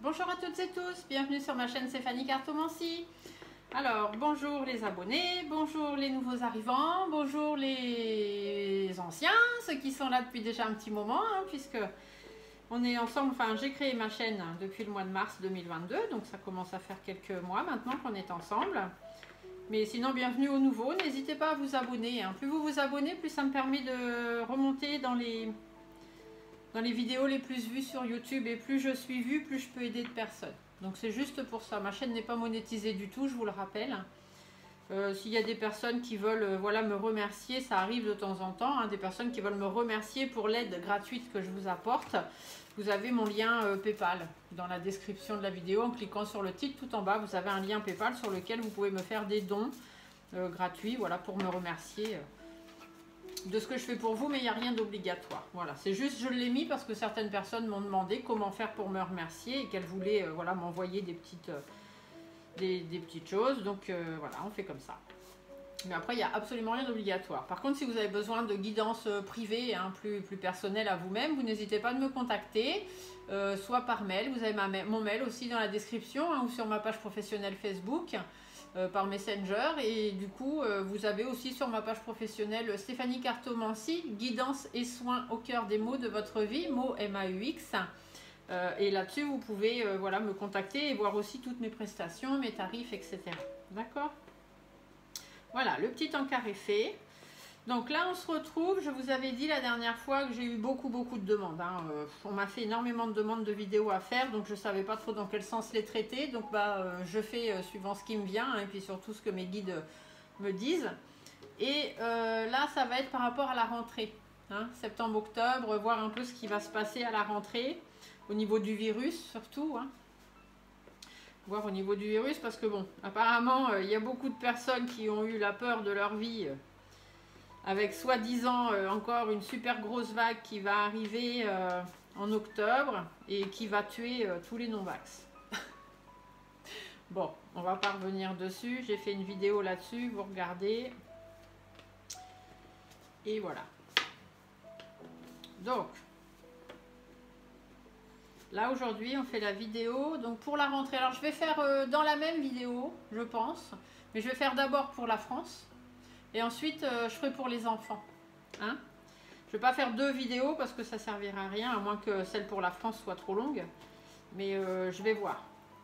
Bonjour à toutes et tous, bienvenue sur ma chaîne Stéphanie Cartomancie. Alors, bonjour les abonnés, bonjour les nouveaux arrivants, bonjour les anciens, ceux qui sont là depuis déjà un petit moment, puisque on est ensemble, enfin j'ai créé ma chaîne depuis le mois de mars 2022, donc ça commence à faire quelques mois maintenant qu'on est ensemble. Mais sinon, bienvenue aux nouveaux, n'hésitez pas à vous abonner, Plus vous vous abonnez, plus ça me permet de remonter dans les vidéos les plus vues sur YouTube, et plus je suis vue, plus je peux aider de personnes. Donc c'est juste pour ça. Ma chaîne n'est pas monétisée du tout, je vous le rappelle. S'il y a des personnes qui veulent voilà, me remercier, ça arrive de temps en temps, des personnes qui veulent me remercier pour l'aide gratuite que je vous apporte, vous avez mon lien PayPal dans la description de la vidéo. En cliquant sur le titre tout en bas, vous avez un lien PayPal sur lequel vous pouvez me faire des dons gratuits, voilà, pour me remercier de ce que je fais pour vous, mais il n'y a rien d'obligatoire. Voilà, c'est juste, je l'ai mis parce que certaines personnes m'ont demandé comment faire pour me remercier et qu'elles voulaient voilà, m'envoyer des petites choses. Donc voilà, on fait comme ça. Mais après, il n'y a absolument rien d'obligatoire. Par contre, si vous avez besoin de guidance privée, plus personnelle à vous-même, vous n'hésitez pas à me contacter, soit par mail. Vous avez mon mail aussi dans la description, ou sur ma page professionnelle Facebook. Par Messenger, et du coup vous avez aussi sur ma page professionnelle Stéphanie Cartomancie, guidance et soins au cœur des mots de votre vie, mots MAUX, et là-dessus vous pouvez voilà, me contacter et voir aussi toutes mes prestations, mes tarifs, etc. D'accord? Voilà, le petit encart est fait. Donc là on se retrouve, je vous avais dit la dernière fois que j'ai eu beaucoup de demandes, on m'a fait énormément de demandes de vidéos à faire, donc je ne savais pas trop dans quel sens les traiter, donc je fais suivant ce qui me vient, et puis surtout ce que mes guides me disent. Et là ça va être par rapport à la rentrée, septembre-octobre, voir un peu ce qui va se passer à la rentrée, au niveau du virus surtout, voir au niveau du virus, parce que bon, apparemment il y a beaucoup de personnes qui ont eu la peur de leur vie, avec soi-disant encore une super grosse vague qui va arriver en octobre et qui va tuer tous les non-vax. Bon, on va pas revenir dessus, j'ai fait une vidéo là-dessus, vous regardez. Et voilà. Donc, là aujourd'hui on fait la vidéo donc pour la rentrée. Alors je vais faire dans la même vidéo, je pense, mais je vais faire d'abord pour la France. Et ensuite, je ferai pour les enfants. Je ne vais pas faire deux vidéos parce que ça ne servira à rien, à moins que celle pour la France soit trop longue. Mais je vais voir.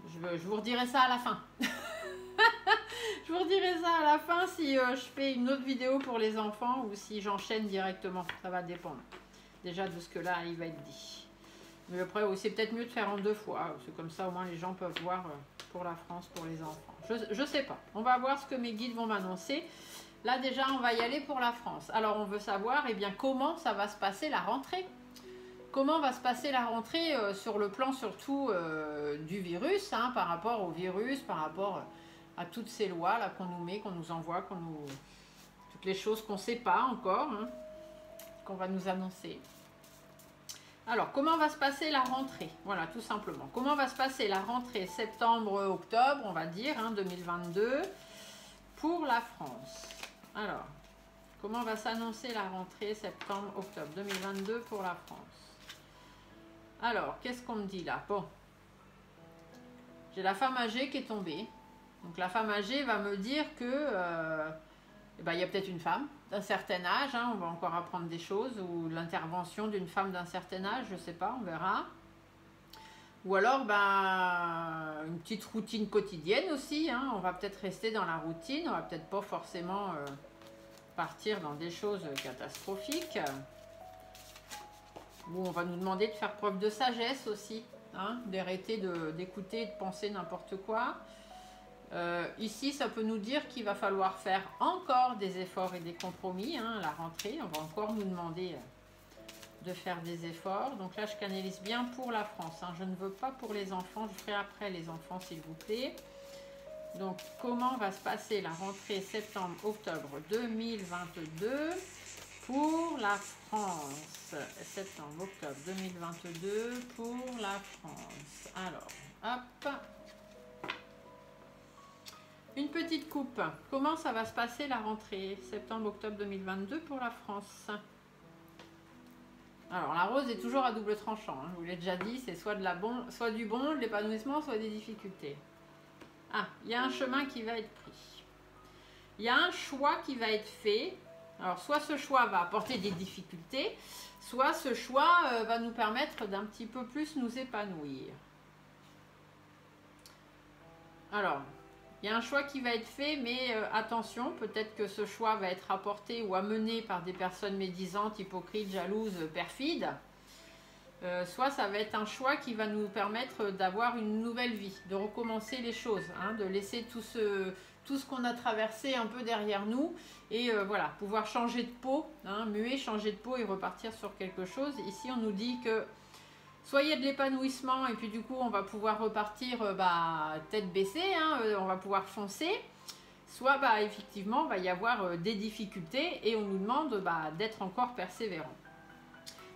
Je vous redirai ça à la fin. Je vous redirai ça à la fin si je fais une autre vidéo pour les enfants ou si j'enchaîne directement. Ça va dépendre déjà de ce que là, il va être dit. Mais après, c'est peut-être mieux de faire en deux fois. C'est comme ça, au moins, les gens peuvent voir pour la France, pour les enfants. Je ne sais pas. On va voir ce que mes guides vont m'annoncer. Là déjà on va y aller pour la France. Alors on veut savoir comment ça va se passer la rentrée. Comment va se passer la rentrée sur le plan surtout du virus, par rapport au virus, par rapport à toutes ces lois là qu'on nous met, qu'on nous envoie, toutes les choses qu'on ne sait pas encore, qu'on va nous annoncer. Alors comment va se passer la rentrée? Voilà, tout simplement. Comment va se passer la rentrée septembre-octobre, on va dire, 2022 pour la France? Alors, comment va s'annoncer la rentrée septembre-octobre 2022 pour la France? Alors, qu'est-ce qu'on me dit là? Bon, j'ai la femme âgée qui est tombée. Donc la femme âgée va me dire que il y a peut-être une femme d'un certain âge, on va encore apprendre des choses, ou l'intervention d'une femme d'un certain âge, je ne sais pas, on verra. Ou alors, une petite routine quotidienne aussi, on va peut-être rester dans la routine, on va peut-être pas forcément partir dans des choses catastrophiques, où on va nous demander de faire preuve de sagesse aussi, d'arrêter d'écouter et de penser n'importe quoi. Ici, ça peut nous dire qu'il va falloir faire encore des efforts et des compromis, la rentrée, on va encore nous demander de faire des efforts. Donc là je canalise bien pour la France, je ne veux pas pour les enfants, je ferai après les enfants s'il vous plaît. Donc comment va se passer la rentrée septembre-octobre 2022 pour la France? Septembre-octobre 2022 pour la France. Alors, hop, une petite coupe. Comment ça va se passer la rentrée septembre-octobre 2022 pour la France? Alors la rose est toujours à double tranchant, hein, je vous l'ai déjà dit, c'est soit du bon, de l'épanouissement, soit des difficultés. Ah, il y a un chemin qui va être pris. Il y a un choix qui va être fait. Alors soit ce choix va apporter des difficultés, soit ce choix va nous permettre d'un petit peu plus nous épanouir. Alors, il y a un choix qui va être fait, mais attention, peut-être que ce choix va être apporté ou amené par des personnes médisantes, hypocrites, jalouses, perfides. Soit ça va être un choix qui va nous permettre d'avoir une nouvelle vie, de recommencer les choses, hein, de laisser tout ce qu'on a traversé un peu derrière nous et voilà, pouvoir changer de peau, hein, muer, changer de peau et repartir sur quelque chose. Ici, on nous dit que soit il y a de l'épanouissement et puis du coup, on va pouvoir repartir tête baissée, hein, on va pouvoir foncer. Soit effectivement, il va y avoir des difficultés et on nous demande d'être encore persévérant.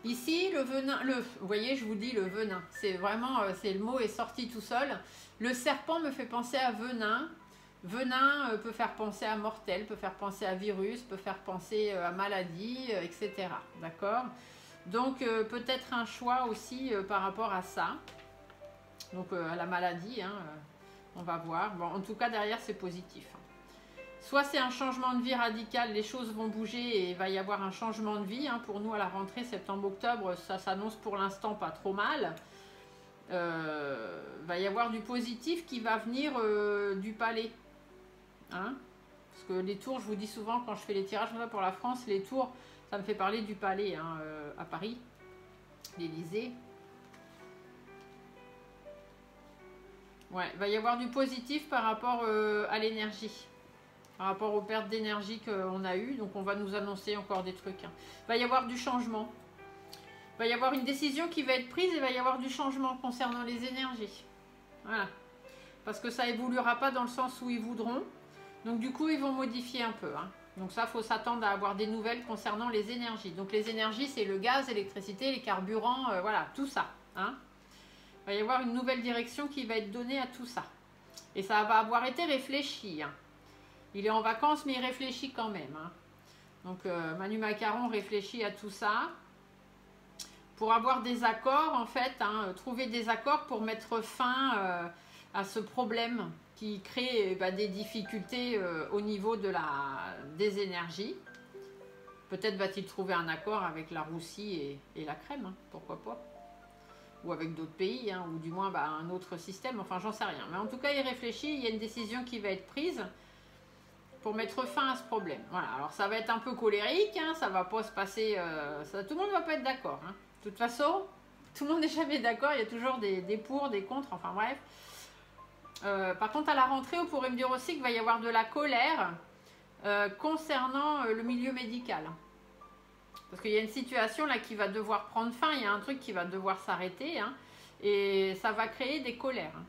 Ici, le venin, vous voyez, je vous dis le venin, c'est vraiment, le mot est sorti tout seul. Le serpent me fait penser à venin. Venin peut faire penser à mortel, peut faire penser à virus, peut faire penser à maladie, etc. D'accord? Donc, peut-être un choix aussi par rapport à ça. Donc, à la maladie, hein, on va voir. Bon, en tout cas, derrière, c'est positif. Soit c'est un changement de vie radical, les choses vont bouger et il va y avoir un changement de vie. Hein. Pour nous, à la rentrée septembre-octobre, ça s'annonce pour l'instant pas trop mal. Va y avoir du positif qui va venir du palais. Hein, parce que les tours, je vous dis souvent quand je fais les tirages pour la France, les tours, ça me fait parler du palais hein, à Paris, l'Élysée. Ouais, il va y avoir du positif par rapport à l'énergie. Par rapport aux pertes d'énergie qu'on a eues. Donc on va nous annoncer encore des trucs. Hein. Il va y avoir du changement. Il va y avoir une décision qui va être prise et il va y avoir du changement concernant les énergies. Voilà. Parce que ça évoluera pas dans le sens où ils voudront. Donc du coup, ils vont modifier un peu. Hein. Donc ça, il faut s'attendre à avoir des nouvelles concernant les énergies. Donc les énergies, c'est le gaz, l'électricité, les carburants, voilà, tout ça. Hein. Il va y avoir une nouvelle direction qui va être donnée à tout ça. Et ça va avoir été réfléchi. Hein. Il est en vacances, mais il réfléchit quand même. Hein. Donc, Manu Macaron réfléchit à tout ça. Pour avoir des accords, en fait, hein, trouver des accords pour mettre fin à ce problème qui crée des difficultés au niveau des énergies. Peut-être va-t-il trouver un accord avec la Russie et la crème, hein, pourquoi pas. Ou avec d'autres pays, hein, ou du moins un autre système, enfin j'en sais rien. Mais en tout cas, il réfléchit, il y a une décision qui va être prise pour mettre fin à ce problème. Voilà, alors ça va être un peu colérique, hein, ça va pas se passer... tout le monde ne va pas être d'accord. Hein. De toute façon, tout le monde n'est jamais d'accord, il y a toujours des pour, des contre, enfin bref. Par contre, à la rentrée, on pourrait me dire aussi qu'il va y avoir de la colère concernant le milieu médical. Parce qu'il y a une situation là qui va devoir prendre fin, il y a un truc qui va devoir s'arrêter, hein, et ça va créer des colères. Hein.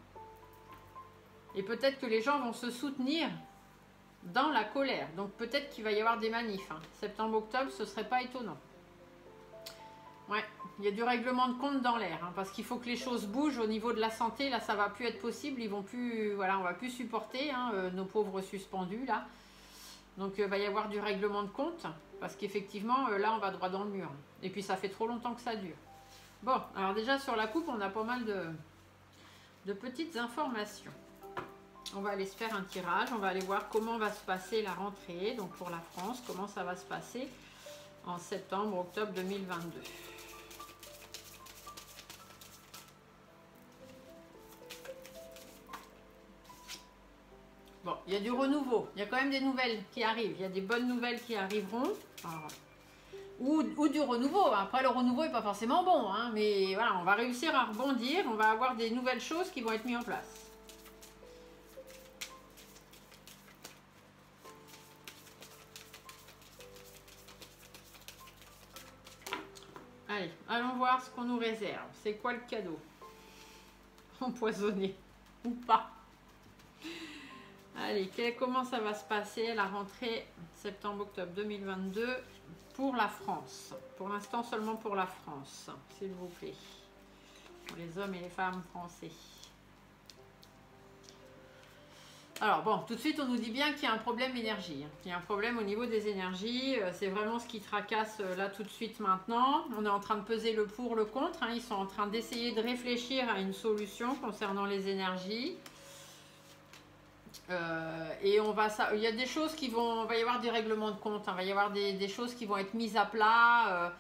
Et peut-être que les gens vont se soutenir dans la colère. Donc peut-être qu'il va y avoir des manifs. Hein. Septembre-octobre, ce serait pas étonnant. Ouais, il y a du règlement de compte dans l'air, hein, parce qu'il faut que les choses bougent au niveau de la santé. Là, ça va plus être possible. Ils vont plus, voilà, on va plus supporter hein, nos pauvres suspendus là. Donc il va y avoir du règlement de compte, parce qu'effectivement, là, on va droit dans le mur. Et puis ça fait trop longtemps que ça dure. Bon, alors déjà sur la coupe, on a pas mal de petites informations. On va aller se faire un tirage, on va aller voir comment va se passer la rentrée, donc pour la France, comment ça va se passer en septembre-octobre 2022. Bon, il y a du renouveau, il y a quand même des nouvelles qui arrivent, il y a des bonnes nouvelles qui arriveront. Alors, ou du renouveau, après le renouveau n'est pas forcément bon, hein, mais voilà, on va réussir à rebondir, on va avoir des nouvelles choses qui vont être mises en place. Allez, allons voir ce qu'on nous réserve. C'est quoi le cadeau? Empoisonné ou pas? Allez, comment ça va se passer la rentrée septembre-octobre 2022 pour la France? Pour l'instant, seulement pour la France, s'il vous plaît. Pour les hommes et les femmes français. Alors bon, tout de suite on nous dit bien qu'il y a un problème énergie, hein. Il y a un problème au niveau des énergies, c'est vraiment ce qui tracasse là tout de suite maintenant. On est en train de peser le pour, le contre, hein. Ils sont en train d'essayer de réfléchir à une solution concernant les énergies. Et il y a des choses qui vont, il va y avoir des règlements de compte, hein. Il va y avoir des choses qui vont être mises à plat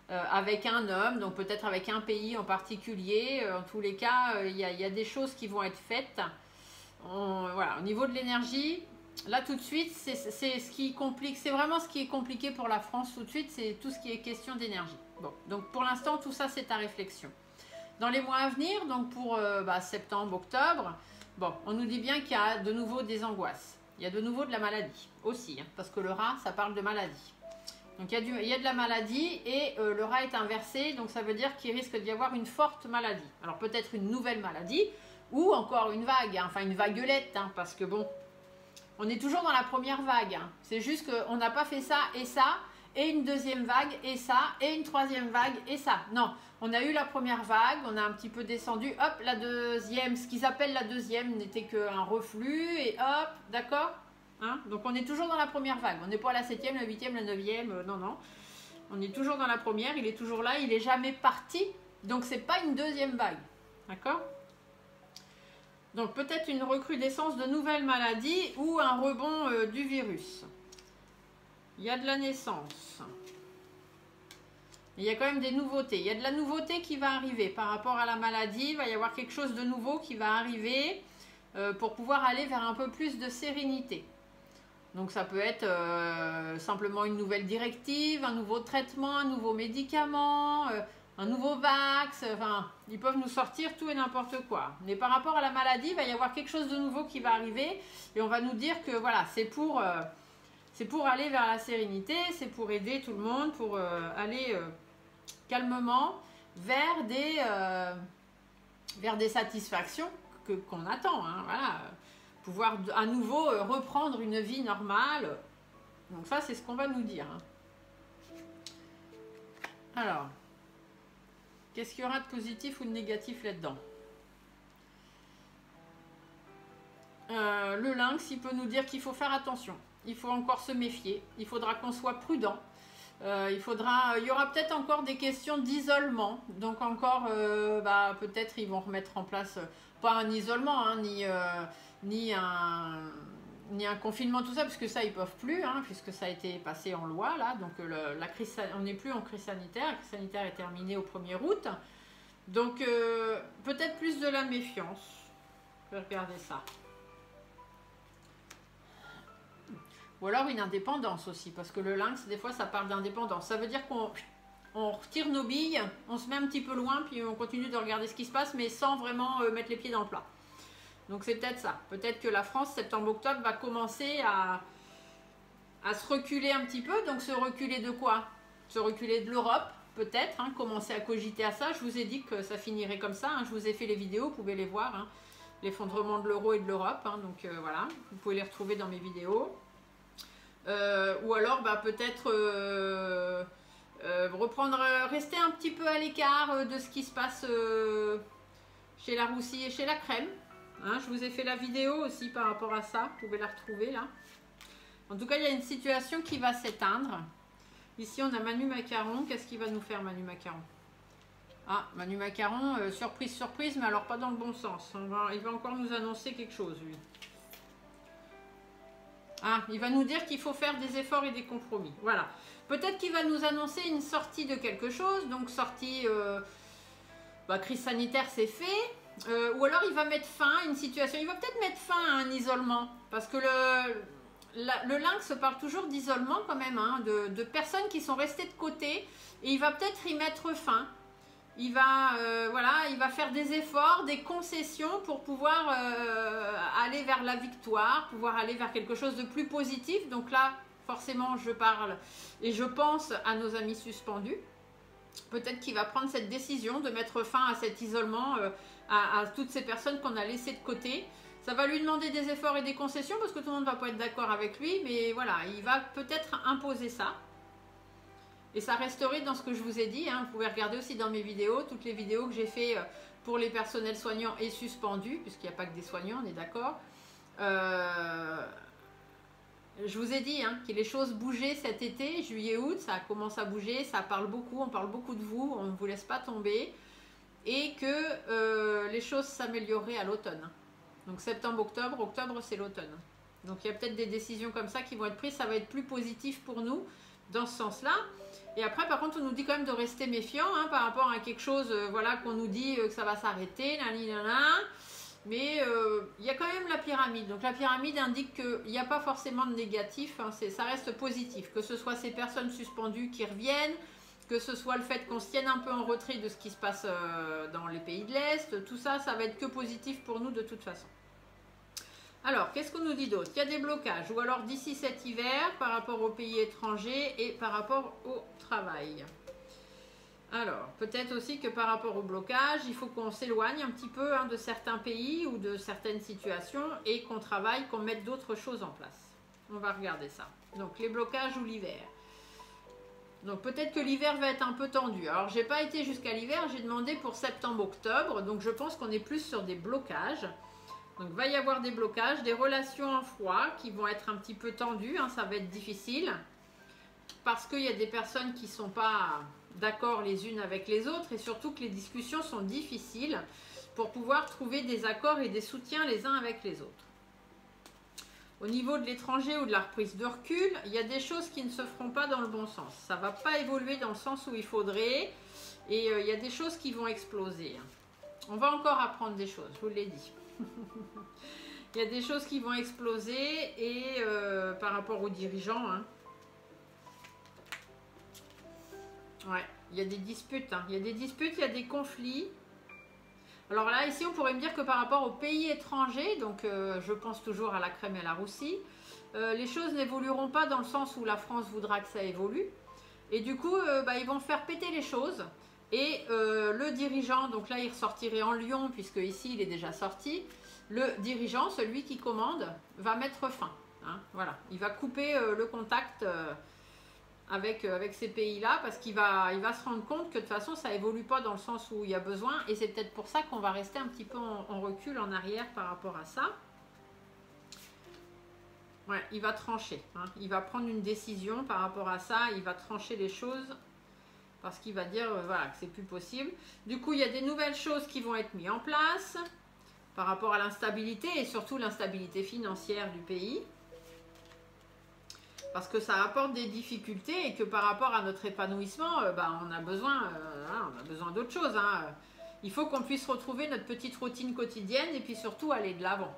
avec un homme, donc peut-être avec un pays en particulier. En tous les cas, il y a des choses qui vont être faites. Voilà, au niveau de l'énergie, là tout de suite, c'est ce qui complique, c'est vraiment ce qui est compliqué pour la France tout de suite, c'est tout ce qui est question d'énergie. Bon, donc pour l'instant, tout ça, c'est à réflexion. Dans les mois à venir, donc pour septembre, octobre, bon, on nous dit bien qu'il y a de nouveau des angoisses. Il y a de nouveau de la maladie aussi, hein, parce que le rat, ça parle de maladie. Donc il y a de la maladie et le rat est inversé, donc ça veut dire qu'il risque d'y avoir une forte maladie. Alors peut-être une nouvelle maladie, ou encore une vague, hein, enfin une vaguelette, hein, parce que bon, on est toujours dans la première vague. Hein. C'est juste qu'on n'a pas fait ça, et une deuxième vague, et ça, et une troisième vague, et ça. Non, on a eu la première vague, on a un petit peu descendu, hop, la deuxième, ce qu'ils appellent la deuxième n'était qu'un reflux, et hop, d'accord, hein. Donc on est toujours dans la première vague, on n'est pas à la 7e, la 8e, la 9e, non, non. On est toujours dans la première, il est toujours là, il n'est jamais parti, donc c'est pas une deuxième vague, d'accord. Donc peut-être une recrudescence de nouvelles maladies ou un rebond du virus. Il y a de la naissance. Il y a quand même des nouveautés. Il y a de la nouveauté qui va arriver par rapport à la maladie. Il va y avoir quelque chose de nouveau qui va arriver pour pouvoir aller vers un peu plus de sérénité. Donc ça peut être simplement une nouvelle directive, un nouveau traitement, un nouveau médicament, un nouveau vax, enfin, ils peuvent nous sortir tout et n'importe quoi. Mais par rapport à la maladie, il va y avoir quelque chose de nouveau qui va arriver et on va nous dire que voilà, c'est pour aller vers la sérénité, c'est pour aider tout le monde, pour aller calmement vers des satisfactions qu'on attend, hein, voilà. Pouvoir à nouveau reprendre une vie normale. Donc ça, c'est ce qu'on va nous dire, hein. Alors, qu'est-ce qu'il y aura de positif ou de négatif là-dedans? Le lynx, il peut nous dire qu'il faut faire attention. Il faut encore se méfier. Il faudra qu'on soit prudent. Il y aura peut-être encore des questions d'isolement. Donc encore, peut-être ils vont remettre en place, pas un isolement, hein, ni un confinement, tout ça, parce que ça, ils peuvent plus, hein, puisque ça a été passé en loi, là. Donc la crise, on n'est plus en crise sanitaire. La crise sanitaire est terminée au 1er août. Donc peut-être plus de la méfiance. Je vais regarder ça. Ou alors une indépendance aussi, parce que le lynx, des fois, ça parle d'indépendance. Ça veut dire qu'on retire nos billes, on se met un petit peu loin, puis on continue de regarder ce qui se passe, mais sans vraiment mettre les pieds dans le plat. Donc c'est peut-être ça. Peut-être que la France, septembre-octobre, va commencer à se reculer un petit peu. Donc se reculer de quoi? Se reculer de l'Europe, peut-être, hein, commencer à cogiter à ça. Je vous ai dit que ça finirait comme ça, hein. Je vous ai fait les vidéos, vous pouvez les voir, hein. L'effondrement de l'euro et de l'Europe, hein. Donc voilà, vous pouvez les retrouver dans mes vidéos. Ou alors peut-être rester un petit peu à l'écart de ce qui se passe chez la roussie et chez la crème, hein. Je vous ai fait la vidéo aussi par rapport à ça, vous pouvez la retrouver là. En tout cas, il y a une situation qui va s'éteindre. Ici on a Manu Macaron. Qu'est-ce qu'il va nous faire, Manu Macaron? Ah, Manu Macaron, surprise, surprise, mais alors pas dans le bon sens. Il va encore nous annoncer quelque chose, lui. Ah, il va nous dire qu'il faut faire des efforts et des compromis. Voilà. Peut-être qu'il va nous annoncer une sortie de quelque chose. Donc sortie, crise sanitaire, c'est fait. Ou alors il va mettre fin à une situation. Il va peut-être mettre fin à un isolement. Parce que le lynx parle toujours d'isolement quand même, hein, de personnes qui sont restées de côté. Et il va peut-être y mettre fin. Il va faire des efforts, des concessions pour pouvoir aller vers la victoire, pouvoir aller vers quelque chose de plus positif. Donc là, forcément, je parle et je pense à nos amis suspendus. Peut-être qu'il va prendre cette décision de mettre fin à cet isolement, à toutes ces personnes qu'on a laissées de côté. Ça va lui demander des efforts et des concessions parce que tout le monde ne va pas être d'accord avec lui. Mais voilà, il va peut-être imposer ça. Et ça resterait dans ce que je vous ai dit, hein. Vous pouvez regarder aussi dans mes vidéos, toutes les vidéos que j'ai fait pour les personnels soignants et suspendus, puisqu'il n'y a pas que des soignants, on est d'accord. Je vous ai dit hein, que les choses bougeaient cet été, juillet-août, ça commence à bouger, ça parle beaucoup, on parle beaucoup de vous, on ne vous laisse pas tomber. Et que les choses s'amélioreraient à l'automne. Donc septembre, octobre c'est l'automne. Donc il y a peut-être des décisions comme ça qui vont être prises, ça va être plus positif pour nous dans ce sens-là. Et après par contre on nous dit quand même de rester méfiant hein, par rapport à quelque chose voilà, qu'on nous dit que ça va s'arrêter, mais il y a quand même la pyramide. Donc la pyramide indique qu'il n'y a pas forcément de négatif, hein, ça reste positif. Que ce soit ces personnes suspendues qui reviennent, que ce soit le fait qu'on se tienne un peu en retrait de ce qui se passe dans les pays de l'Est, tout ça, ça va être que positif pour nous de toute façon. Alors, qu'est-ce qu'on nous dit d'autre? Il y a des blocages, ou alors d'ici cet hiver, par rapport aux pays étrangers et par rapport au travail. Alors, peut-être aussi que par rapport au blocage, il faut qu'on s'éloigne un petit peu hein, de certains pays ou de certaines situations et qu'on travaille, qu'on mette d'autres choses en place. On va regarder ça. Donc, les blocages ou l'hiver. Donc peut-être que l'hiver va être un peu tendu. Alors j'ai pas été jusqu'à l'hiver, j'ai demandé pour septembre-octobre. Donc je pense qu'on est plus sur des blocages. Donc il va y avoir des blocages, des relations en froid qui vont être un petit peu tendues. Hein, ça va être difficile. Parce qu'il y a des personnes qui ne sont pas d'accord les unes avec les autres. Et surtout que les discussions sont difficiles pour pouvoir trouver des accords et des soutiens les uns avec les autres. Au niveau de l'étranger ou de la reprise de recul, il y a des choses qui ne se feront pas dans le bon sens. Ça ne va pas évoluer dans le sens où il faudrait. Et il y a des choses qui vont exploser. On va encore apprendre des choses, je vous l'ai dit. Il y a des choses qui vont exploser et par rapport aux dirigeants. Hein. Ouais, il y a des disputes. Hein. Il y a des disputes, il y a des conflits. Alors là, ici, on pourrait me dire que par rapport aux pays étrangers, donc je pense toujours à la crème et à la roussie, les choses n'évolueront pas dans le sens où la France voudra que ça évolue. Et du coup, ils vont faire péter les choses. Et le dirigeant, donc là, il ressortirait en Lyon, puisque ici, il est déjà sorti. Le dirigeant, celui qui commande, va mettre fin. Hein, voilà, il va couper le contact avec ces pays-là parce qu'il va se rendre compte que de toute façon ça évolue pas dans le sens où il y a besoin et c'est peut-être pour ça qu'on va rester un petit peu en recul, en arrière par rapport à ça. Ouais, il va trancher, hein. Il va prendre une décision par rapport à ça, il va trancher les choses parce qu'il va dire voilà, que c'est plus possible. Du coup, il y a des nouvelles choses qui vont être mises en place par rapport à l'instabilité et surtout l'instabilité financière du pays. Parce que ça apporte des difficultés et que par rapport à notre épanouissement, on a besoin d'autre chose. Hein. Il faut qu'on puisse retrouver notre petite routine quotidienne et puis surtout aller de l'avant.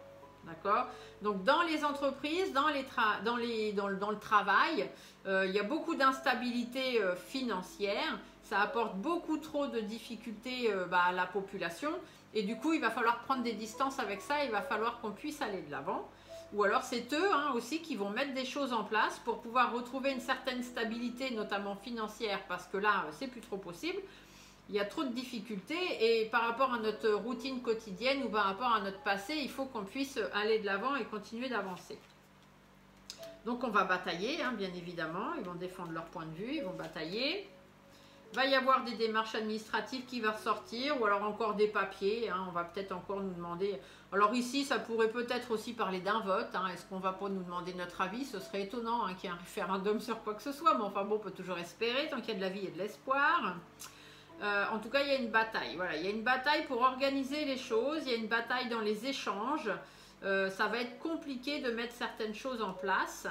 D'accord? Donc dans les entreprises, dans le travail, il y a beaucoup d'instabilité financière. Ça apporte beaucoup trop de difficultés à la population. Et du coup, il va falloir prendre des distances avec ça. Il va falloir qu'on puisse aller de l'avant. Ou alors c'est eux aussi qui vont mettre des choses en place pour pouvoir retrouver une certaine stabilité, notamment financière, parce que là, c'est plus trop possible. Il y a trop de difficultés et par rapport à notre routine quotidienne ou par rapport à notre passé, il faut qu'on puisse aller de l'avant et continuer d'avancer. Donc on va batailler, hein, bien évidemment. Ils vont défendre leur point de vue, ils vont batailler. Il va y avoir des démarches administratives qui vont ressortir ou alors encore des papiers. Hein, on va peut-être encore nous demander... Alors ici, ça pourrait peut-être aussi parler d'un vote. Hein, est-ce qu'on va pas nous demander notre avis? Ce serait étonnant hein, qu'il y ait un référendum sur quoi que ce soit. Mais enfin bon, on peut toujours espérer. Tant qu'il y a de la vie et de l'espoir. En tout cas, il y a une bataille. Voilà, il y a une bataille pour organiser les choses. Il y a une bataille dans les échanges. Ça va être compliqué de mettre certaines choses en place.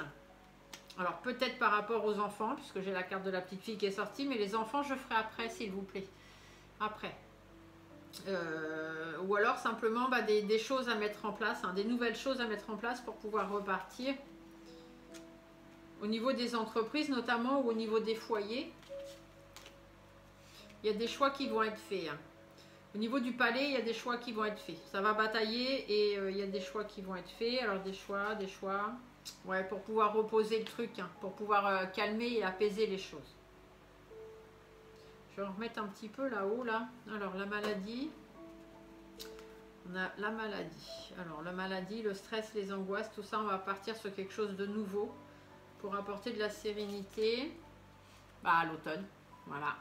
Alors peut-être par rapport aux enfants, puisque j'ai la carte de la petite fille qui est sortie, mais les enfants je ferai après s'il vous plaît. Après. Ou alors simplement des choses à mettre en place, hein, des nouvelles choses à mettre en place pour pouvoir repartir. Au niveau des entreprises notamment ou au niveau des foyers. Il y a des choix qui vont être faits. Hein. Au niveau du palais, il y a des choix qui vont être faits. Ça va batailler et il y a des choix qui vont être faits. Alors des choix. Ouais, pour pouvoir reposer le truc, hein, pour pouvoir calmer et apaiser les choses. Je vais en remettre un petit peu là-haut, là. Alors, la maladie. On a la maladie. Alors, la maladie, le stress, les angoisses, tout ça, on va partir sur quelque chose de nouveau pour apporter de la sérénité à l'automne. Voilà.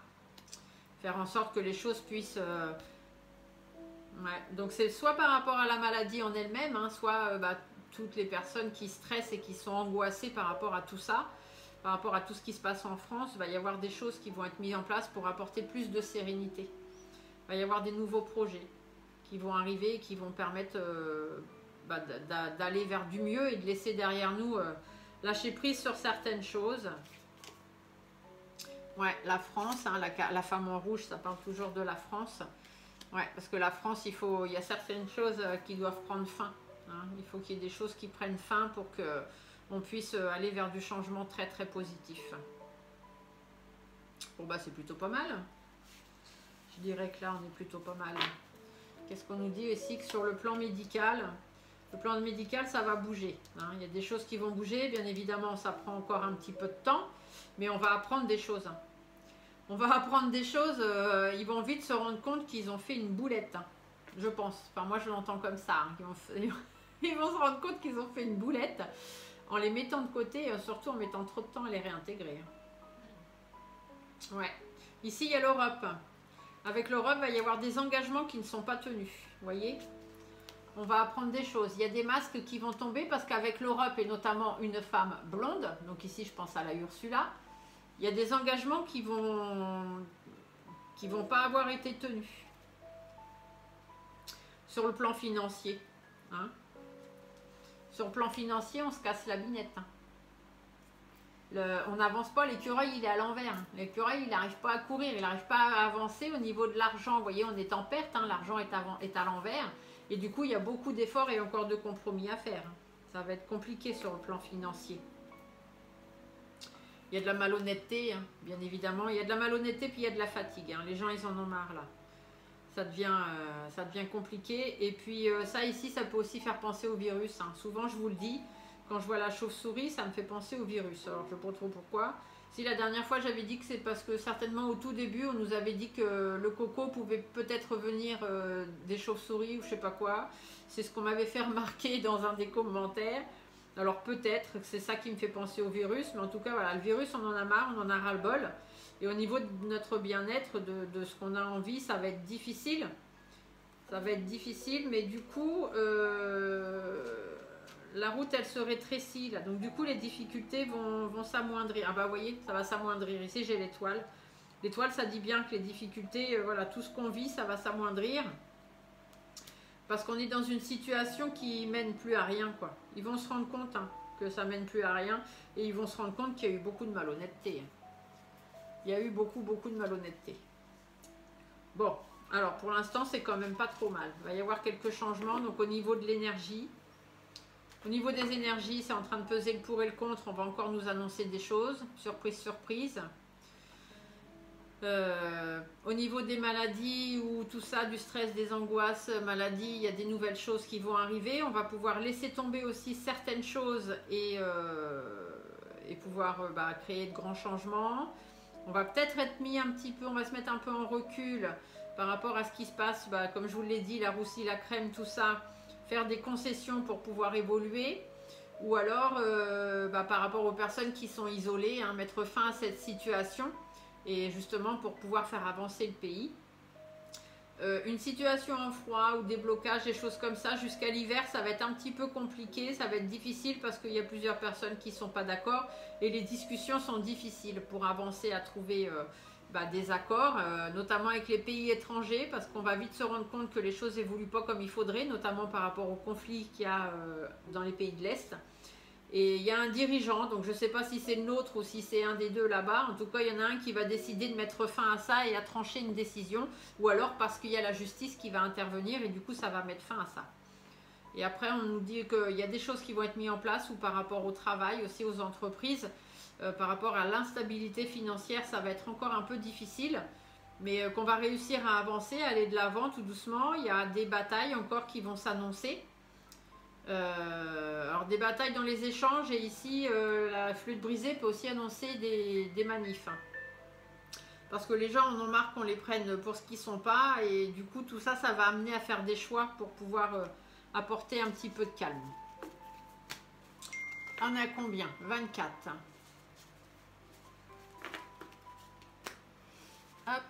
Faire en sorte que les choses puissent... Ouais. Donc, c'est soit par rapport à la maladie en elle-même, hein, soit... toutes les personnes qui stressent et qui sont angoissées par rapport à tout ça, par rapport à tout ce qui se passe en France. Il va y avoir des choses qui vont être mises en place pour apporter plus de sérénité. Il va y avoir des nouveaux projets qui vont arriver et qui vont permettre d'aller vers du mieux et de laisser derrière nous, lâcher prise sur certaines choses. Ouais, la France, hein, la femme en rouge, ça parle toujours de la France. Ouais, parce que la France, il y a certaines choses qui doivent prendre fin. Hein. Il faut qu'il y ait des choses qui prennent fin pour qu'on puisse aller vers du changement très très positif. Bon bah c'est plutôt pas mal. Je dirais que là on est plutôt pas mal. Qu'est-ce qu'on nous dit ici que sur le plan médical ça va bouger. Hein. Il y a des choses qui vont bouger, bien évidemment ça prend encore un petit peu de temps, mais on va apprendre des choses. Hein. On va apprendre des choses, ils vont vite se rendre compte qu'ils ont fait une boulette, hein, je pense. Enfin, moi, je l'entends comme ça. Hein, ils vont se rendre compte qu'ils ont fait une boulette en les mettant de côté, et surtout en mettant trop de temps à les réintégrer. Ouais. Ici, il y a l'Europe. Avec l'Europe, il va y avoir des engagements qui ne sont pas tenus. Vous voyez ? On va apprendre des choses. Il y a des masques qui vont tomber parce qu'avec l'Europe, et notamment une femme blonde, donc ici, je pense à la Ursula, il y a des engagements qui vont pas avoir été tenus sur le plan financier. Hein. Sur le plan financier, on se casse la binette. Hein. On n'avance pas, l'écureuil il est à l'envers. L'écureuil il n'arrive pas à courir, il n'arrive pas à avancer au niveau de l'argent. Vous voyez, on est en perte, hein, l'argent est à l'envers. Et du coup, il y a beaucoup d'efforts et encore de compromis à faire. Ça va être compliqué sur le plan financier. Il y a de la malhonnêteté, hein, bien évidemment. Il y a de la malhonnêteté, puis il y a de la fatigue. Hein. Les gens, ils en ont marre, là. Ça devient compliqué. Et puis, ça, ici, ça peut aussi faire penser au virus. Hein. Souvent, je vous le dis, quand je vois la chauve-souris, ça me fait penser au virus. Alors, je ne sais pas trop pourquoi. Si la dernière fois, j'avais dit que c'est parce que certainement, au tout début, on nous avait dit que le coco pouvait peut-être venir des chauves-souris ou je ne sais pas quoi. C'est ce qu'on m'avait fait remarquer dans un des commentaires. Alors peut-être que c'est ça qui me fait penser au virus, mais en tout cas, voilà, le virus, on en a marre, on en a ras-le-bol. Et au niveau de notre bien-être, de ce qu'on a envie, ça va être difficile. Ça va être difficile, mais du coup, la route, elle se rétrécit, là. Donc du coup, les difficultés vont s'amoindrir. Ah bah, vous voyez, ça va s'amoindrir. Ici, j'ai l'étoile. L'étoile, ça dit bien que les difficultés, voilà, tout ce qu'on vit, ça va s'amoindrir. Parce qu'on est dans une situation qui mène plus à rien, quoi. Ils vont se rendre compte hein, que ça mène plus à rien. Et ils vont se rendre compte qu'il y a eu beaucoup de malhonnêteté. Il y a eu beaucoup de malhonnêteté. Bon, alors pour l'instant, c'est quand même pas trop mal. Il va y avoir quelques changements. Donc au niveau de l'énergie, au niveau des énergies, c'est en train de peser le pour et le contre. On va encore nous annoncer des choses. Surprise, surprise. Au niveau des maladies ou tout ça, du stress, des angoisses, maladies, il y a des nouvelles choses qui vont arriver. On va pouvoir laisser tomber aussi certaines choses et pouvoir créer de grands changements. On va peut-être être mis un petit peu, on va se mettre un peu en recul par rapport à ce qui se passe, comme je vous l'ai dit, la roussie, la crème, tout ça, faire des concessions pour pouvoir évoluer. Ou alors, par rapport aux personnes qui sont isolées, hein, mettre fin à cette situation. Et justement pour pouvoir faire avancer le pays. Une situation en froid ou des blocages, des choses comme ça, jusqu'à l'hiver, ça va être un petit peu compliqué, ça va être difficile parce qu'il y a plusieurs personnes qui ne sont pas d'accord et les discussions sont difficiles pour avancer à trouver des accords, notamment avec les pays étrangers parce qu'on va vite se rendre compte que les choses n'évoluent pas comme il faudrait, notamment par rapport au conflit qu'il y a dans les pays de l'Est. Et il y a un dirigeant, donc je ne sais pas si c'est le nôtre ou si c'est un des deux là-bas. En tout cas, il y en a un qui va décider de mettre fin à ça et à trancher une décision. Ou alors parce qu'il y a la justice qui va intervenir et du coup, ça va mettre fin à ça. Et après, on nous dit qu'il y a des choses qui vont être mises en place ou par rapport au travail, aussi aux entreprises. Par rapport à l'instabilité financière, ça va être encore un peu difficile. Mais qu'on va réussir à avancer, à aller de l'avant tout doucement. Il y a des batailles encore qui vont s'annoncer. Alors des batailles dans les échanges et ici la flûte brisée peut aussi annoncer des manifs hein. Parce que les gens en ont marre qu'on les prenne pour ce qu'ils sont pas et du coup tout ça, ça va amener à faire des choix pour pouvoir apporter un petit peu de calme. On a combien? 24. Hop.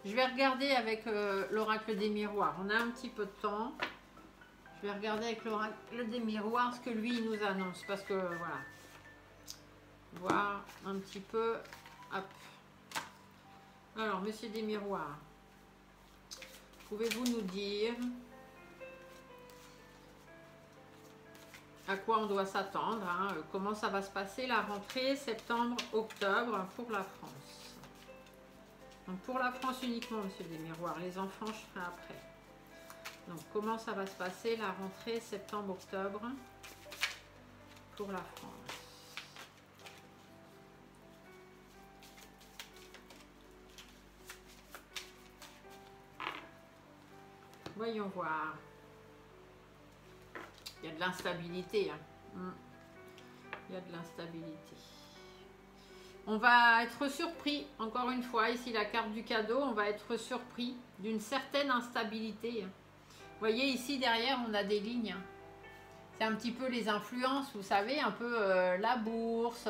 Je vais regarder avec l'oracle des miroirs. On a un petit peu de temps. Je vais regarder avec l'oracle des miroirs ce que lui il nous annonce. Parce que voilà. Voir un petit peu. Hop. Alors, monsieur des miroirs. Pouvez-vous nous dire à quoi on doit s'attendre, hein, comment ça va se passer la rentrée septembre-octobre pour la France. Donc pour la France uniquement, monsieur des miroirs, les enfants je ferai après. Donc comment ça va se passer la rentrée septembre-octobre pour la France. Voyons voir. Il y a de l'instabilité. Hein. Il y a de l'instabilité. On va être surpris, encore une fois, ici la carte du cadeau, on va être surpris d'une certaine instabilité. Vous voyez ici derrière, on a des lignes. C'est un petit peu les influences, vous savez, un peu la bourse,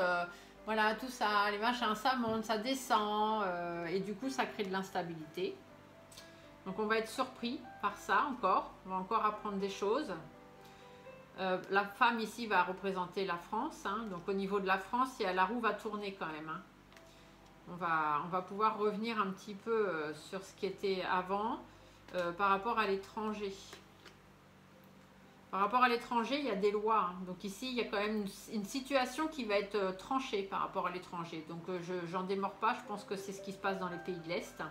voilà, tout ça, les machins, ça monte, ça descend, et du coup, ça crée de l'instabilité. Donc, on va être surpris par ça encore, on va encore apprendre des choses. La femme ici va représenter la France, hein. Donc au niveau de la France, la roue va tourner quand même. Hein. On va pouvoir revenir un petit peu sur ce qui était avant par rapport à l'étranger. Par rapport à l'étranger, il y a des lois. Hein. Donc ici, il y a quand même une situation qui va être tranchée par rapport à l'étranger. Donc j'en démords pas, je pense que c'est ce qui se passe dans les pays de l'Est.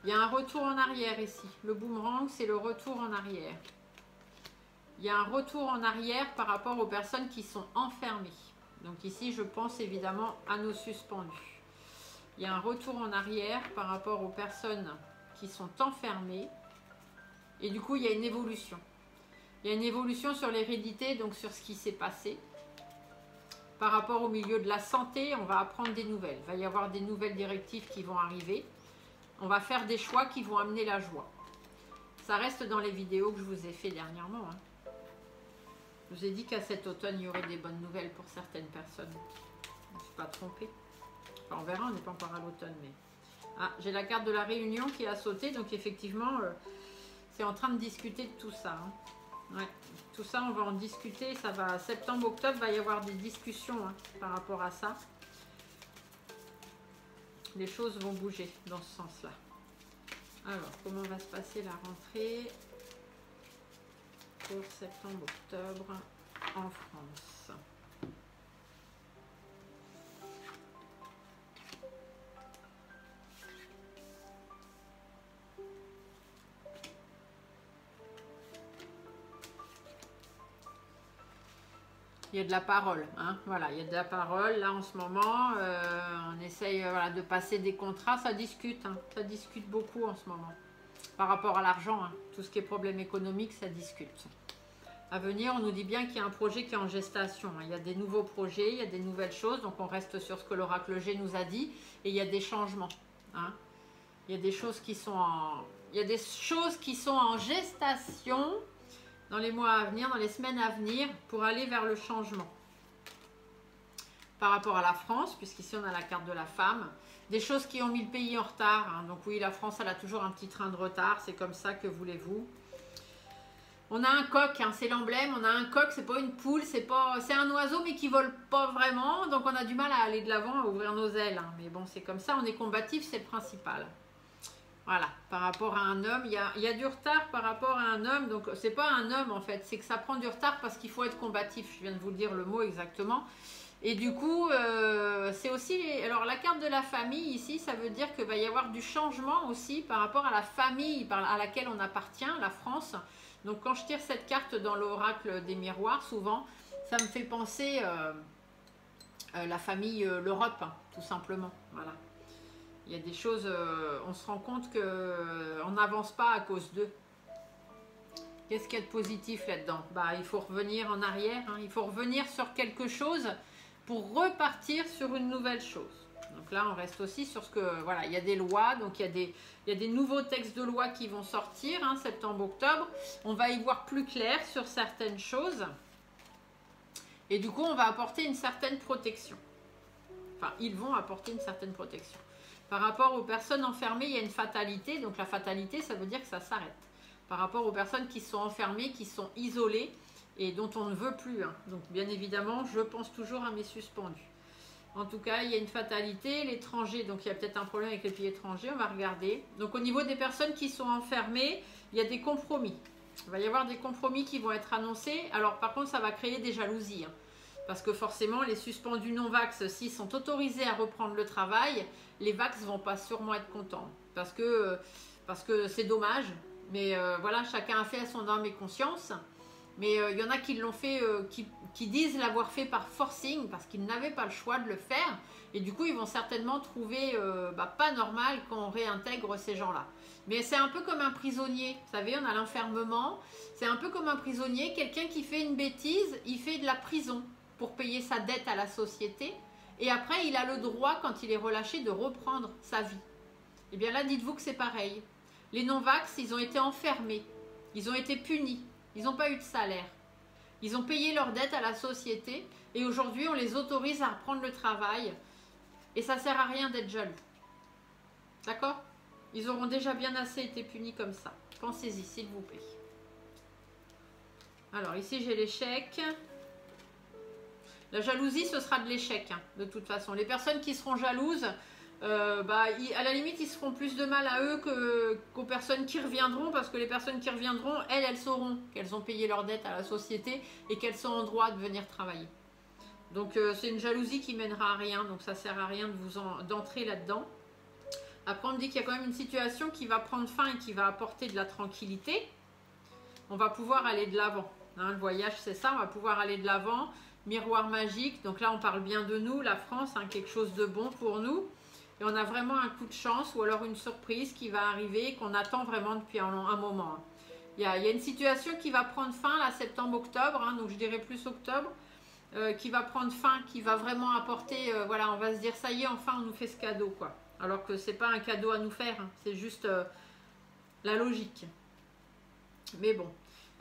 Il y a un retour en arrière ici. Le boomerang, c'est le retour en arrière. Il y a un retour en arrière par rapport aux personnes qui sont enfermées. Donc ici, je pense évidemment à nos suspendus. Il y a un retour en arrière par rapport aux personnes qui sont enfermées. Et du coup, il y a une évolution. Il y a une évolution sur l'hérédité, donc sur ce qui s'est passé. Par rapport au milieu de la santé, on va apprendre des nouvelles. Il va y avoir des nouvelles directives qui vont arriver. On va faire des choix qui vont amener la joie. Ça reste dans les vidéos que je vous ai fait dernièrement. Hein. Je vous ai dit qu'à cet automne, il y aurait des bonnes nouvelles pour certaines personnes. Je ne me suis pas trompée. Enfin, on verra, on n'est pas encore à l'automne. Mais... Ah, j'ai la carte de la Réunion qui a sauté. Donc effectivement, c'est en train de discuter de tout ça. Hein. Ouais. Tout ça, on va en discuter. Ça va, septembre, octobre, va y avoir des discussions hein, par rapport à ça. Les choses vont bouger dans ce sens-là. Alors, comment va se passer la rentrée pour septembre-octobre en France? Il y a de la parole, hein, voilà, il y a de la parole. Là, en ce moment, on essaye voilà, de passer des contrats, ça discute, hein, ça discute beaucoup en ce moment. Par rapport à l'argent, hein, tout ce qui est problème économique, ça discute. À venir, on nous dit bien qu'il y a un projet qui est en gestation. Hein. Il y a des nouveaux projets, il y a des nouvelles choses, donc on reste sur ce que l'oracle G nous a dit, et il y a des changements. Hein. Il y a des choses qui sont en gestation dans les mois à venir, dans les semaines à venir, pour aller vers le changement. Par rapport à la France, puisqu'ici on a la carte de la femme, des choses qui ont mis le pays en retard. Hein. Donc oui, la France, elle a toujours un petit train de retard, c'est comme ça, que voulez-vous. On a un coq, hein, c'est l'emblème, on a un coq, c'est pas une poule, c'est un oiseau mais qui vole pas vraiment, donc on a du mal à aller de l'avant, à ouvrir nos ailes. Hein. Mais bon, c'est comme ça, on est combatif, c'est le principal. Voilà, par rapport à un homme, il y a du retard par rapport à un homme, donc c'est pas un homme en fait, c'est que ça prend du retard parce qu'il faut être combatif, je viens de vous le dire le mot exactement. Et du coup, c'est aussi, alors la carte de la famille ici, ça veut dire qu'il va y avoir du changement aussi par rapport à la famille à laquelle on appartient, la France. Donc quand je tire cette carte dans l'oracle des miroirs, souvent, ça me fait penser la famille, l'Europe, hein, tout simplement, voilà. Il y a des choses, on se rend compte qu'on n'avance pas à cause d'eux. Qu'est-ce qu'il y a de positif là-dedans? Bah, il faut revenir en arrière, hein. Il faut revenir sur quelque chose pour repartir sur une nouvelle chose. Donc là, on reste aussi sur ce que... Voilà, il y a des lois, donc il y a des nouveaux textes de loi qui vont sortir, hein, septembre-octobre. On va y voir plus clair sur certaines choses. Et du coup, on va apporter une certaine protection. Enfin, ils vont apporter une certaine protection. Par rapport aux personnes enfermées, il y a une fatalité. Donc la fatalité, ça veut dire que ça s'arrête. par rapport aux personnes qui sont enfermées, qui sont isolées et dont on ne veut plus. Hein. Donc bien évidemment, je pense toujours à mes suspendus. En tout cas, il y a une fatalité, l'étranger, donc il y a peut-être un problème avec les pays étrangers, on va regarder. Donc au niveau des personnes qui sont enfermées, il y a des compromis. Il va y avoir des compromis qui vont être annoncés. Alors par contre, ça va créer des jalousies. Hein. Parce que forcément, les suspendus non-vax, s'ils sont autorisés à reprendre le travail, les vax vont pas sûrement être contents. Parce que c'est dommage. Mais voilà, chacun a fait à son âme et conscience. Mais il y en a qui l'ont fait, qui disent l'avoir fait par forcing, parce qu'ils n'avaient pas le choix de le faire. Et du coup, ils vont certainement trouver pas normal qu'on réintègre ces gens-là. Mais c'est un peu comme un prisonnier. Vous savez, on a l'enfermement. C'est un peu comme un prisonnier. Quelqu'un qui fait une bêtise, il fait de la prison pour payer sa dette à la société. Et après, il a le droit, quand il est relâché, de reprendre sa vie. Et bien là, dites-vous que c'est pareil. Les non-vax, ils ont été enfermés. Ils ont été punis. Ils n'ont pas eu de salaire. Ils ont payé leur dette à la société et aujourd'hui, on les autorise à reprendre le travail. Et ça ne sert à rien d'être jaloux. D'accord? Ils auront déjà bien assez été punis comme ça. Pensez-y, s'il vous plaît. Alors, ici, j'ai l'échec. La jalousie, ce sera de l'échec, hein, de toute façon. Les personnes qui seront jalouses, à la limite, ils se feront plus de mal à eux qu'aux personnes qui reviendront, parce que les personnes qui reviendront, elles sauront qu'elles ont payé leur dette à la société et qu'elles sont en droit de venir travailler. Donc, c'est une jalousie qui mènera à rien, donc ça ne sert à rien d'entrer là-dedans. Après, on me dit qu'il y a quand même une situation qui va prendre fin et qui va apporter de la tranquillité. On va pouvoir aller de l'avant. Hein, le voyage, c'est ça, on va pouvoir aller de l'avant. Miroir magique, donc là, on parle bien de nous, la France, hein, quelque chose de bon pour nous. Et on a vraiment un coup de chance ou alors une surprise qui va arriver, qu'on attend vraiment depuis un moment. Il y a une situation qui va prendre fin, là, septembre-octobre, hein, donc je dirais plus octobre, qui va prendre fin, qui va vraiment apporter, voilà, on va se dire, ça y est, enfin, on nous fait ce cadeau, quoi. Alors que c'est pas un cadeau à nous faire, hein, c'est juste la logique. Mais bon.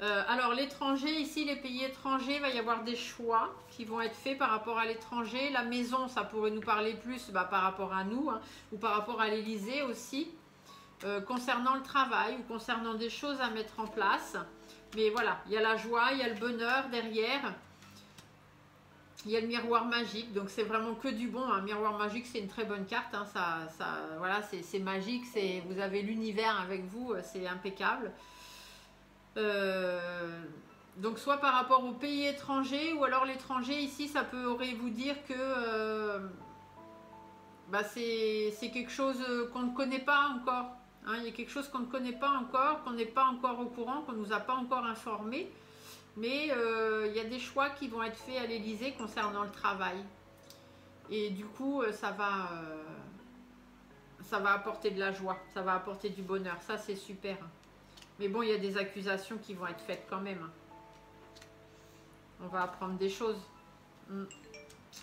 Alors l'étranger, ici les pays étrangers, il va y avoir des choix qui vont être faits par rapport à l'étranger. La maison, ça pourrait nous parler plus par rapport à nous, hein, ou par rapport à l'Élysée aussi, concernant le travail ou concernant des choses à mettre en place. Mais voilà, il y a la joie, il y a le bonheur derrière. Il y a le miroir magique, donc c'est vraiment que du bon. Un miroir magique, c'est une très bonne carte. Hein, voilà, c'est magique, vous avez l'univers avec vous, c'est impeccable. Donc soit par rapport au pays étranger, ou alors l'étranger ici, ça pourrait vous dire que c'est quelque chose qu'on ne connaît pas encore. Hein, il y a quelque chose qu'on ne connaît pas encore, qu'on n'est pas encore au courant, qu'on ne nous a pas encore informé. Mais il y a des choix qui vont être faits à l'Élysée concernant le travail. Et du coup, ça va apporter de la joie, ça va apporter du bonheur. Ça, c'est super. Mais bon, il y a des accusations qui vont être faites quand même. On va apprendre des choses.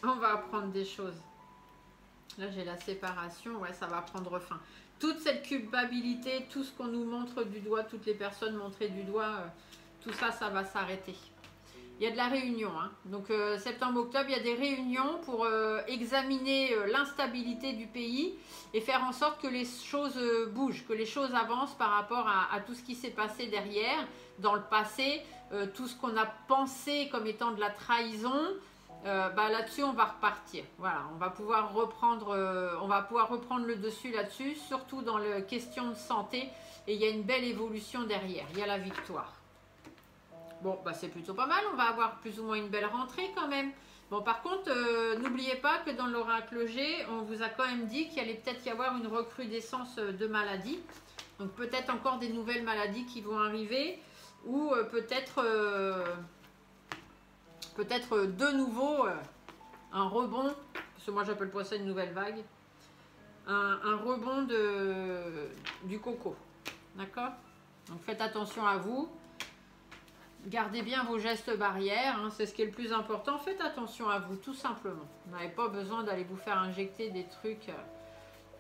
On va apprendre des choses. Là, j'ai la séparation. Ouais, ça va prendre fin. Toute cette culpabilité, tout ce qu'on nous montre du doigt, toutes les personnes montrées du doigt, tout ça, ça va s'arrêter. Il y a de la réunion. Hein. Donc, septembre-octobre, il y a des réunions pour examiner l'instabilité du pays et faire en sorte que les choses bougent, que les choses avancent par rapport à tout ce qui s'est passé derrière, dans le passé, tout ce qu'on a pensé comme étant de la trahison. Là-dessus, on va repartir. Voilà, on va pouvoir reprendre le dessus là-dessus, surtout dans les questions de santé. Et il y a une belle évolution derrière. Il y a la victoire. Bon, c'est plutôt pas mal. On va avoir plus ou moins une belle rentrée quand même. Bon, par contre, n'oubliez pas que dans l'oracle G, on vous a quand même dit qu'il allait peut-être y avoir une recrudescence de maladies. Donc peut-être encore des nouvelles maladies qui vont arriver. Ou peut-être de nouveau un rebond. Parce que moi j'appelle pas ça une nouvelle vague. Un rebond du coco. D'accord? Donc faites attention à vous. Gardez bien vos gestes barrières, hein, c'est ce qui est le plus important. Faites attention à vous, tout simplement. Vous n'avez pas besoin d'aller vous faire injecter des trucs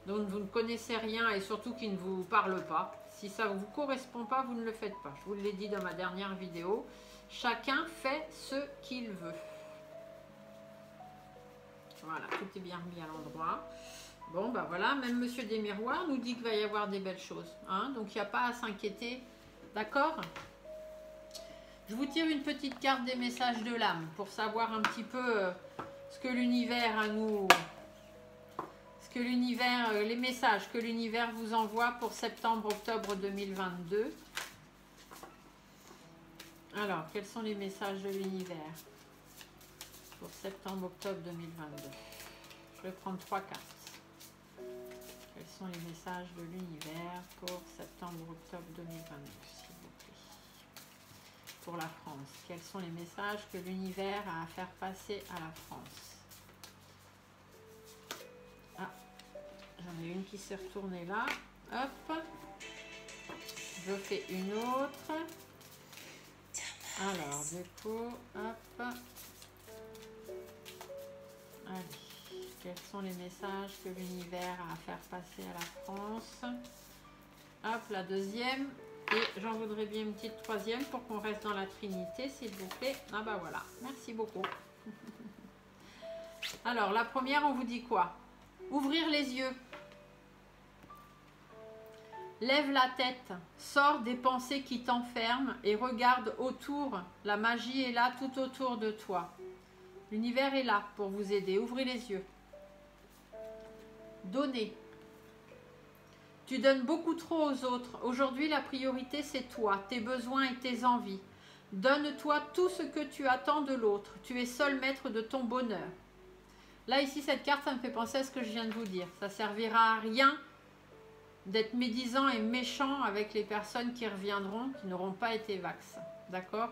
dont vous ne connaissez rien et surtout qui ne vous parlent pas. Si ça ne vous correspond pas, vous ne le faites pas. Je vous l'ai dit dans ma dernière vidéo. Chacun fait ce qu'il veut. Voilà, tout est bien mis à l'endroit. Bon, voilà, même Monsieur des Miroirs nous dit qu'il va y avoir des belles choses. Hein, donc, il n'y a pas à s'inquiéter D'accord? Je vous tire une petite carte des messages de l'âme pour savoir un petit peu ce que l'univers a nous... Ce que l'univers, les messages que l'univers vous envoie pour septembre-octobre 2022. Alors, quels sont les messages de l'univers pour septembre-octobre 2022? Je vais prendre 3 cartes. Quels sont les messages de l'univers pour septembre-octobre 2022, s'il vous plaît? Pour la France, quels sont les messages que l'univers a à faire passer à la France? Ah, j'en ai une qui s'est retournée là. Hop. Je fais une autre. Alors, du coup, hop. Allez, quels sont les messages que l'univers a à faire passer à la France? Hop, la deuxième. Et j'en voudrais bien une petite troisième pour qu'on reste dans la Trinité, s'il vous plaît. Ah bah voilà, merci beaucoup. Alors, la première, on vous dit quoi? Ouvrir les yeux. Lève la tête, sors des pensées qui t'enferment et regarde autour. La magie est là tout autour de toi. L'univers est là pour vous aider. Ouvrez les yeux. Donnez. Tu donnes beaucoup trop aux autres. Aujourd'hui, la priorité, c'est toi, tes besoins et tes envies. Donne-toi tout ce que tu attends de l'autre. Tu es seul maître de ton bonheur. Là, ici, cette carte, ça me fait penser à ce que je viens de vous dire. Ça ne servira à rien d'être médisant et méchant avec les personnes qui reviendront, qui n'auront pas été vax. D'accord?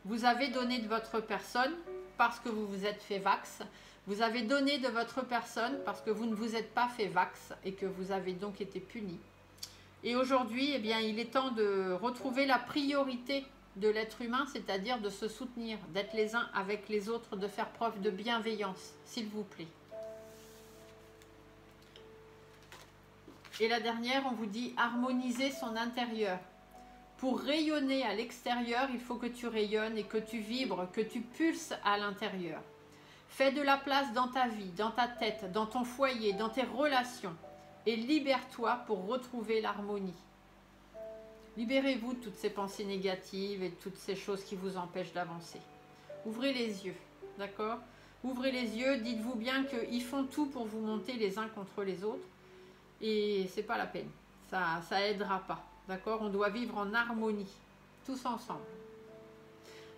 Vous avez donné de votre personne parce que vous vous êtes fait vax. Vous avez donné de votre personne parce que vous ne vous êtes pas fait vax et que vous avez donc été puni. Et aujourd'hui, eh bien, il est temps de retrouver la priorité de l'être humain, c'est-à-dire de se soutenir, d'être les uns avec les autres, de faire preuve de bienveillance, s'il vous plaît. Et la dernière, on vous dit harmoniser son intérieur. Pour rayonner à l'extérieur, il faut que tu rayonnes et que tu vibres, que tu pulses à l'intérieur. Fais de la place dans ta vie, dans ta tête, dans ton foyer, dans tes relations. Et libère-toi pour retrouver l'harmonie. Libérez-vous de toutes ces pensées négatives et de toutes ces choses qui vous empêchent d'avancer. Ouvrez les yeux, d'accord? Ouvrez les yeux, dites-vous bien qu'ils font tout pour vous monter les uns contre les autres. Et c'est pas la peine, ça aidera pas, d'accord? On doit vivre en harmonie, tous ensemble.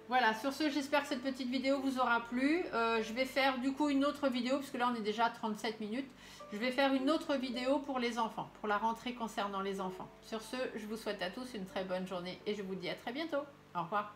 Voilà, sur ce, j'espère que cette petite vidéo vous aura plu. Je vais faire du coup une autre vidéo, parce que là on est déjà à 37 minutes. Je vais faire une autre vidéo pour les enfants, pour la rentrée concernant les enfants. Sur ce, je vous souhaite à tous une très bonne journée et je vous dis à très bientôt. Au revoir.